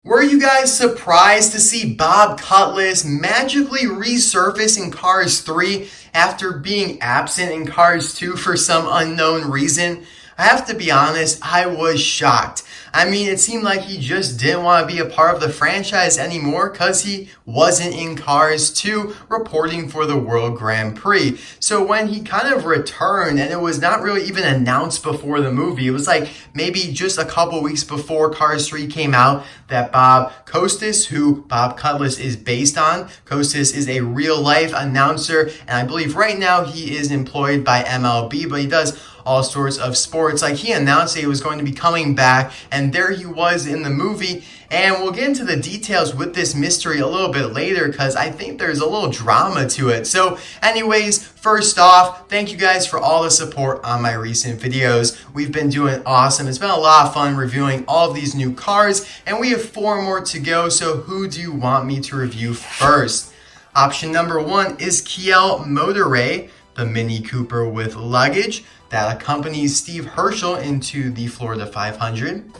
Were you guys surprised to see Bob Cutlass magically resurface in Cars 3 after being absent in Cars 2 for some unknown reason? I have to be honest, I was shocked. I mean, it seemed like he just didn't want to be a part of the franchise anymore because he wasn't in Cars 2 reporting for the World Grand Prix. So when he kind of returned, and it was not really even announced before the movie, it was like maybe just a couple weeks before Cars 3 came out, that Bob Costas, who Bob Cutlass is based on, Costas is a real life announcer, and I believe right now he is employed by MLB, but he does all sorts of sports. Like, he announced that he was going to be coming back, and there he was in the movie. And we'll get into the details with this mystery a little bit later because I think there's a little drama to it. So anyways, first off, thank you guys for all the support on my recent videos. We've been doing awesome. It's been a lot of fun reviewing all of these new cars, and we have 4 more to go. So who do you want me to review first? Option number 1 is Kiel Motorray, the Mini Cooper with luggage that accompanies Steve Hearsell into the Florida 500.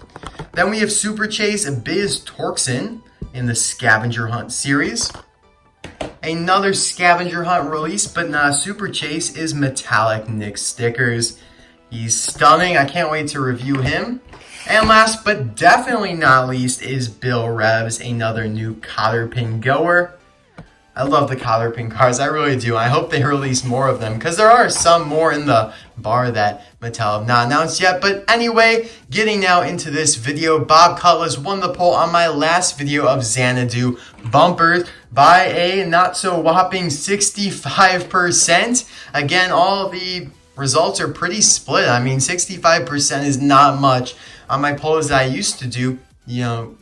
Then we have Super Chase Biz Torqsen in the Scavenger Hunt series. Another Scavenger Hunt release, but not a Super Chase, is Metallic Nick Stickers. He's stunning. I can't wait to review him. And last but definitely not least is Bill Revs, another new cotter pin goer. I love the cotter pin cars, I really do. I hope they release more of them because there are some more in the bar that Mattel have not announced yet. But anyway, getting now into this video, Bob Cutlass won the poll on my last video of Xanadu Bumpers by a not so whopping 65%. Again, all the results are pretty split. I mean, 65% is not much. On my polls that I used to do,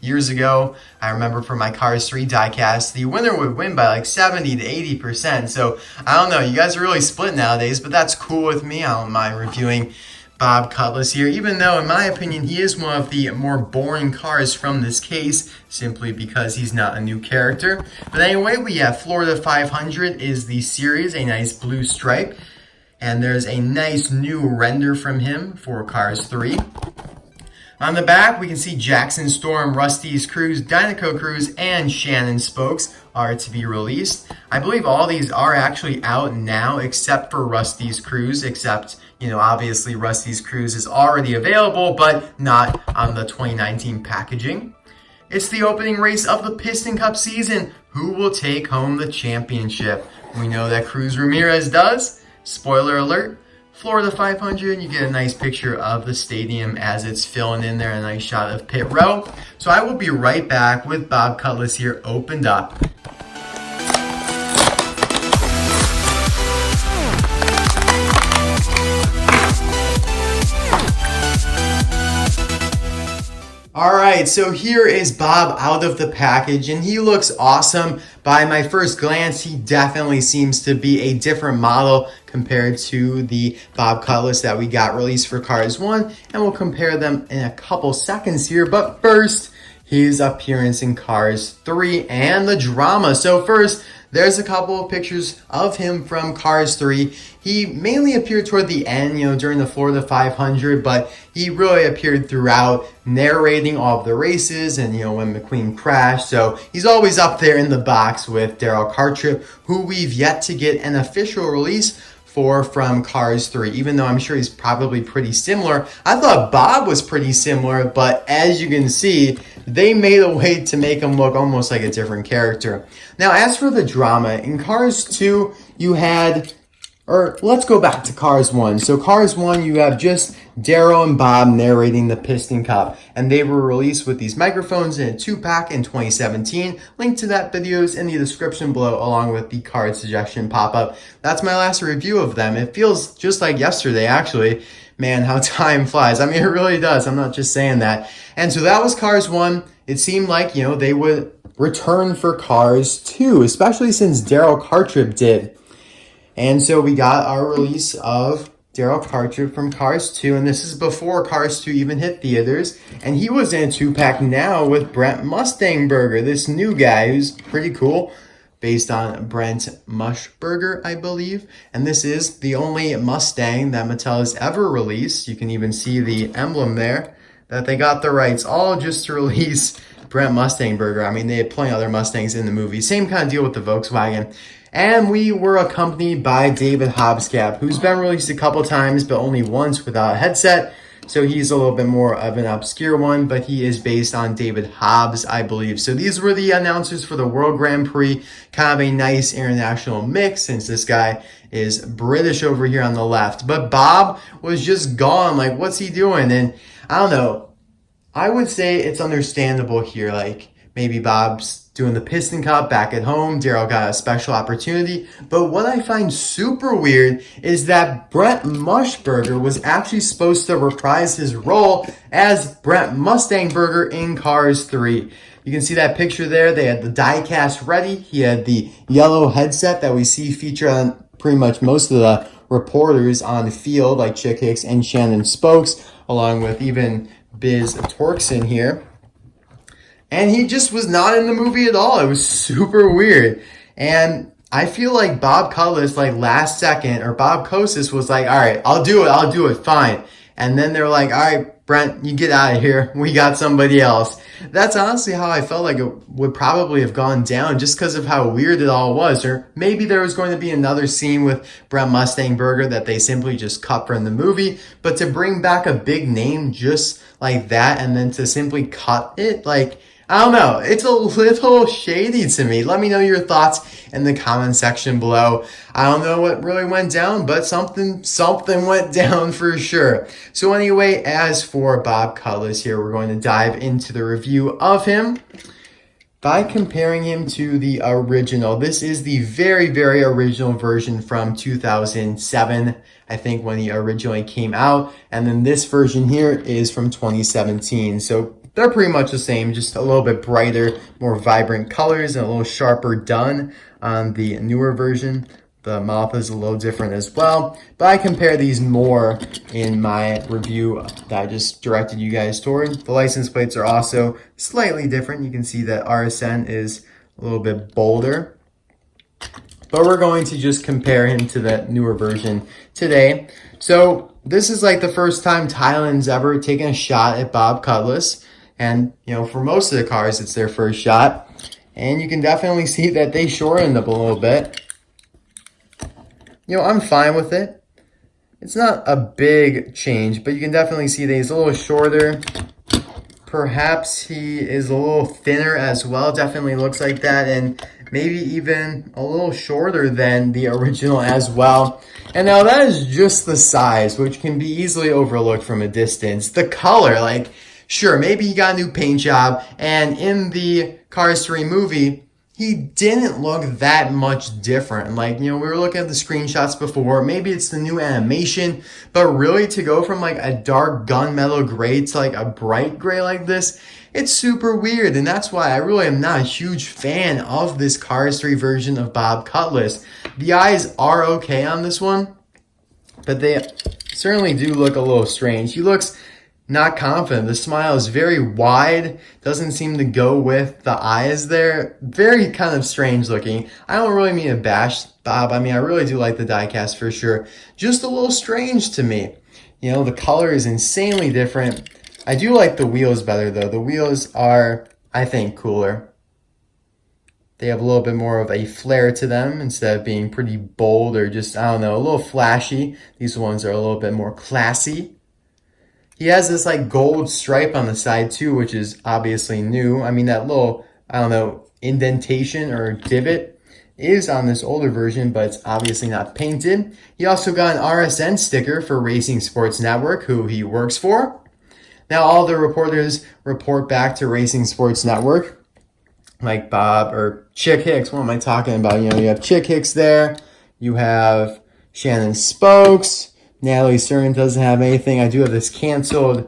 years ago, I remember for my Cars 3 diecast, the winner would win by like 70 to 80%. So I don't know, you guys are really split nowadays, but that's cool with me. I don't mind reviewing Bob Cutlass here, even though in my opinion he is one of the more boring cars from this case, simply because he's not a new character. But anyway, we have Florida 500 is the series, a nice blue stripe, and there's a nice new render from him for Cars 3. On the back, we can see Jackson Storm, Rusty's Cruise, Deco Cruise, and Shannon Spokes are to be released. I believe all these are actually out now, except for Rusty's Cruise, except, obviously Rusty's Cruise is already available, but not on the 2019 packaging. It's the opening race of the Piston Cup season. Who will take home the championship? We know that Cruz Ramirez does. Spoiler alert. Florida 500, you get a nice picture of the stadium as it's filling in there, a nice shot of pit row. So I will be right back with Bob Cutlass here opened up. Alright, so here is Bob out of the package, and he looks awesome. By my first glance, he definitely seems to be a different model compared to the Bob Cutlass that we got released for Cars 1, and we'll compare them in a couple seconds here. But first, his appearance in Cars 3 and the drama. So first, there's a couple of pictures of him from Cars 3. He mainly appeared toward the end, during the Florida 500, but he really appeared throughout, narrating all of the races and, when McQueen crashed. So he's always up there in the box with Darrell Cartrip, who we've yet to get an official release for from Cars 3, even though I'm sure he's probably pretty similar. I thought Bob was pretty similar, but as you can see, they made a way to make him look almost like a different character. Now, as for the drama, in Cars 2, you had, or let's go back to Cars 1. So Cars 1, you have just Darrell and Bob narrating the Piston Cup, and they were released with these microphones in a 2-pack in 2017. Link to that video is in the description below, along with the card suggestion pop-up. That's my last review of them. It feels just like yesterday, actually. Man, how time flies. I mean, it really does. I'm not just saying that. And so that was Cars 1. It seemed like, they would return for Cars 2, especially since Darrell Cartrip did. And so we got our release of Darrell Cartrip from Cars 2, and this is before Cars 2 even hit theaters. And he was in a 2-pack now with Brent Mustangburger, this new guy who's pretty cool, based on Brent Mushburger, I believe. And this is the only Mustang that Mattel has ever released. You can even see the emblem there, that they got the rights all just to release Brent Mustangberger. I mean, they had plenty of other Mustangs in the movie. Same kind of deal with the Volkswagen. And we were accompanied by David Hobscap, who's been released a couple times, but only once without a headset. So he's a little bit more of an obscure one, but he is based on David Hobbs, I believe. So these were the announcers for the World Grand Prix. Kind of a nice international mix, since this guy is British over here on the left. But Bob was just gone. Like, what's he doing? And I don't know. I would say it's understandable here. Like, maybe Bob's doing the Piston Cup back at home. Darrell got a special opportunity. But what I find super weird is that Brent Mushburger was actually supposed to reprise his role as Brent Mustangberger in Cars 3. You can see that picture there. They had the die cast ready. He had the yellow headset that we see featured on pretty much most of the reporters on the field, like Chick Hicks and Shannon Spokes, along with even Biz Torqsen here. And he just was not in the movie at all. It was super weird. And I feel like Bob Cutlass, like last second, or Bob Costas was like, all right, I'll do it, fine. And then they're like, all right, Brent, you get out of here. We got somebody else. That's honestly how I felt like it would probably have gone down, just because of how weird it all was. Or maybe there was going to be another scene with Brent Mustangberger that they simply just cut from the movie. But to bring back a big name just like that and then to simply cut it, like, I don't know. It's a little shady to me. Let me know your thoughts in the comment section below. I don't know what really went down, but something went down for sure. So anyway, as for Bob Cutlass here, we're going to dive into the review of him by comparing him to the original. This is the very, very original version from 2007, I think, when he originally came out. And then this version here is from 2017. So they're pretty much the same, just a little bit brighter, more vibrant colors, and a little sharper done on the newer version. The mouth is a little different as well, but I compare these more in my review that I just directed you guys toward. The license plates are also slightly different. You can see that RSN is a little bit bolder, but we're going to just compare him to the newer version today. So this is like the first time Thailand's ever taken a shot at Bob Cutlass. And, you know, for most of the cars, it's their first shot. And you can definitely see that they shortened up a little bit. You know, I'm fine with it. It's not a big change, but you can definitely see that he's a little shorter. Perhaps he is a little thinner as well. Definitely looks like that. And maybe even a little shorter than the original as well. And now that is just the size, which can be easily overlooked from a distance. The color, like, sure, maybe he got a new paint job, and in the Cars 3 movie, he didn't look that much different. Like, you know, we were looking at the screenshots before, maybe it's the new animation, but really to go from like a dark gunmetal gray to like a bright gray like this, it's super weird, and that's why I really am not a huge fan of this Cars 3 version of Bob Cutlass. The eyes are okay on this one, but they certainly do look a little strange. He looks not confident. The smile is very wide, doesn't seem to go with the eyes there. Very kind of strange looking. I don't really mean to bash Bob. I mean, I really do like the diecast for sure. Just a little strange to me. You know, the color is insanely different. I do like the wheels better though. The wheels are, I think, cooler. They have a little bit more of a flair to them instead of being pretty bold or just, I don't know, a little flashy. These ones are a little bit more classy. He has this like gold stripe on the side too, which is obviously new. I mean, that little, I don't know, indentation or divot is on this older version, but it's obviously not painted. He also got an RSN sticker for Racing Sports Network, who he works for. Now, all the reporters report back to Racing Sports Network, like Bob or Chick Hicks. What am I talking about? You know, you have Chick Hicks there. You have Shannon Spokes. Natalie Stern doesn't have anything. I do have this canceled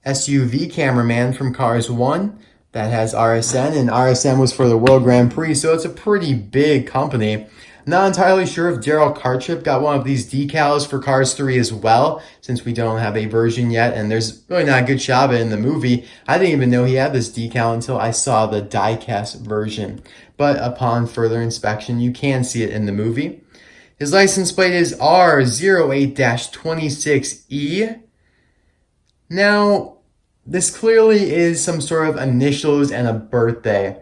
SUV cameraman from Cars 1 that has RSN, and RSN was for the World Grand Prix, so it's a pretty big company. Not entirely sure if Darrell Cartrip got one of these decals for Cars 3 as well, since we don't have a version yet, and there's really not a good shot of it in the movie. I didn't even know he had this decal until I saw the diecast version. But upon further inspection, you can see it in the movie. His license plate is R08-26E. Now, this clearly is some sort of initials and a birthday,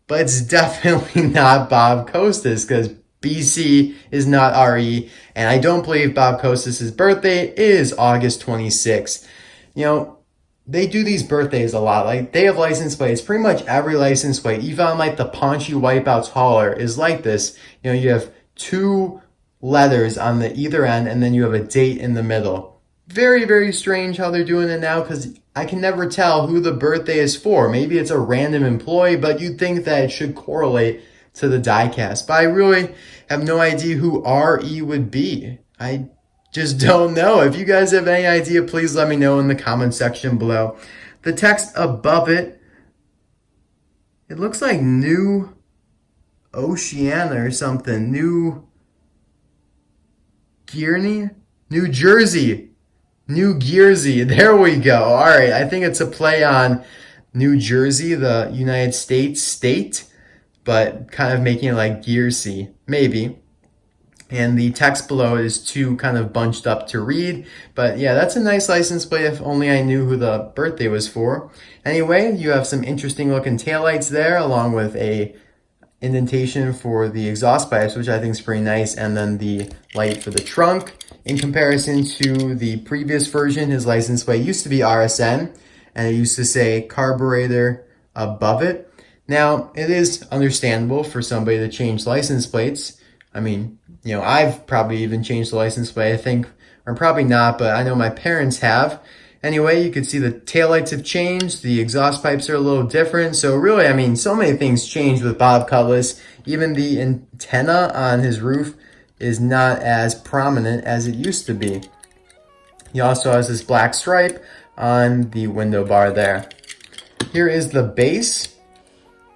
but it's definitely not Bob Costas because BC is not RE, and I don't believe Bob Costas' birthday is August 26th. You know, they do these birthdays a lot. Like, they have license plates. Pretty much every license plate, even on like the Paunchy Wipeouts hauler, is like this. You know, you have two letters on the either end, and then you have a date in the middle. Very, very strange how they're doing it now, because I can never tell who the birthday is for. Maybe it's a random employee, but you'd think that it should correlate to the diecast. But I really have no idea who RE would be. I just don't know. If you guys have any idea, please let me know in the comment section below. The text above it, it looks like New Oceania or something. New Gearney? New Jersey. New Gearsy. There we go. All right. I think it's a play on New Jersey, the United States state, but kind of making it like Gearsy. Maybe. And the text below is too kind of bunched up to read. But yeah, that's a nice license plate if only I knew who the birthday was for. Anyway, you have some interesting looking taillights there, along with a indentation for the exhaust pipes, which I think is pretty nice, and then the light for the trunk. In comparison to the previous version, his license plate used to be RSN, and it used to say carburetor above it. Now, it is understandable for somebody to change license plates. I mean, you know, I've probably even changed the license plate, I think, or probably not, but I know my parents have. Anyway, you can see the taillights have changed, the exhaust pipes are a little different, so really, I mean, so many things changed with Bob Cutlass. Even the antenna on his roof is not as prominent as it used to be. He also has this black stripe on the window bar there. Here is the base.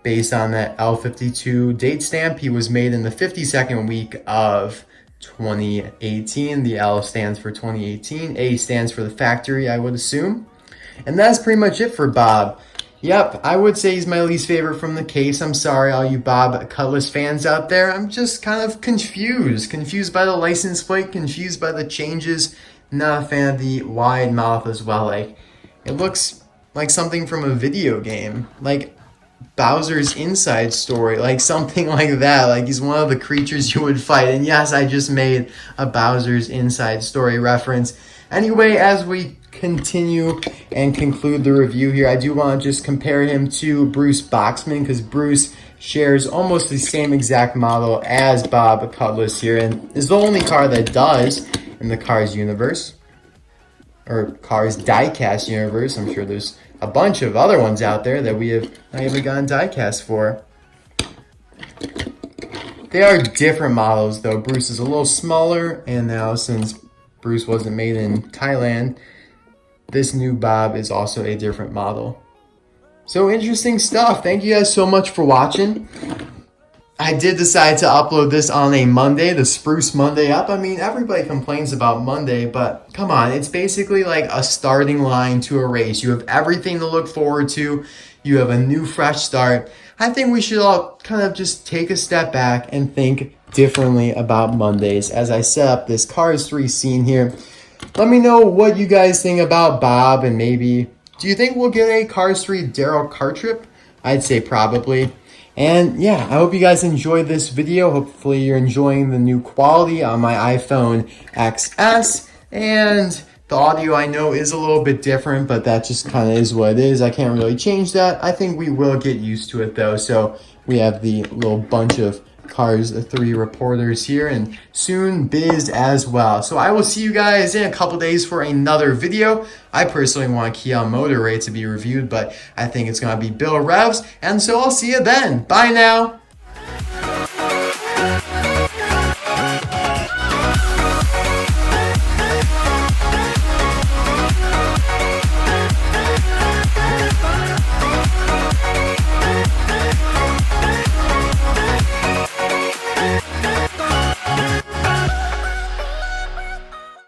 Based on that L52 date stamp, he was made in the 52nd week of 2018. The L stands for 2018. A stands for the factory, I would assume. And that's pretty much it for Bob. Yep, I would say he's my least favorite from the case. I'm sorry, all you Bob Cutlass fans out there. I'm just kind of confused. Confused by the license plate, confused by the changes. Not a fan of the wide mouth as well. Like, it looks like something from a video game. Like Bowser's Inside Story, like something like that. Like he's one of the creatures you would fight. And yes, I just made a Bowser's Inside Story reference. Anyway, as we continue and conclude the review here, I do want to just compare him to Bruce Boxman, because Bruce shares almost the same exact model as Bob Cutlass here, and is the only car that does in the Cars universe, or Cars diecast universe. I'm sure there's a bunch of other ones out there that we have not even gotten diecast for. They are different models though. Bruce is a little smaller, and now since Bruce wasn't made in Thailand, this new Bob is also a different model. So interesting stuff. Thank you guys so much for watching. I did decide to upload this on a Monday, the Spruce Monday up. I mean, everybody complains about Monday, but come on, it's basically like a starting line to a race. You have everything to look forward to. You have a new fresh start. I think we should all kind of just take a step back and think differently about Mondays. As I set up this Cars 3 scene here, let me know what you guys think about Bob, and maybe, do you think we'll get a Cars 3 Darrell Cartrip? I'd say probably. And yeah, I hope you guys enjoyed this video. Hopefully you're enjoying the new quality on my iPhone XS. And the audio, I know, is a little bit different, but that just kind of is what it is. I can't really change that. I think we will get used to it though. So we have the little bunch of Cars 3 reporters here, and soon Biz as well. So I will see you guys in a couple days for another video. I personally want Kiel Motorray to be reviewed, but I think it's going to be Bill Revs, and so I'll see you then. Bye now.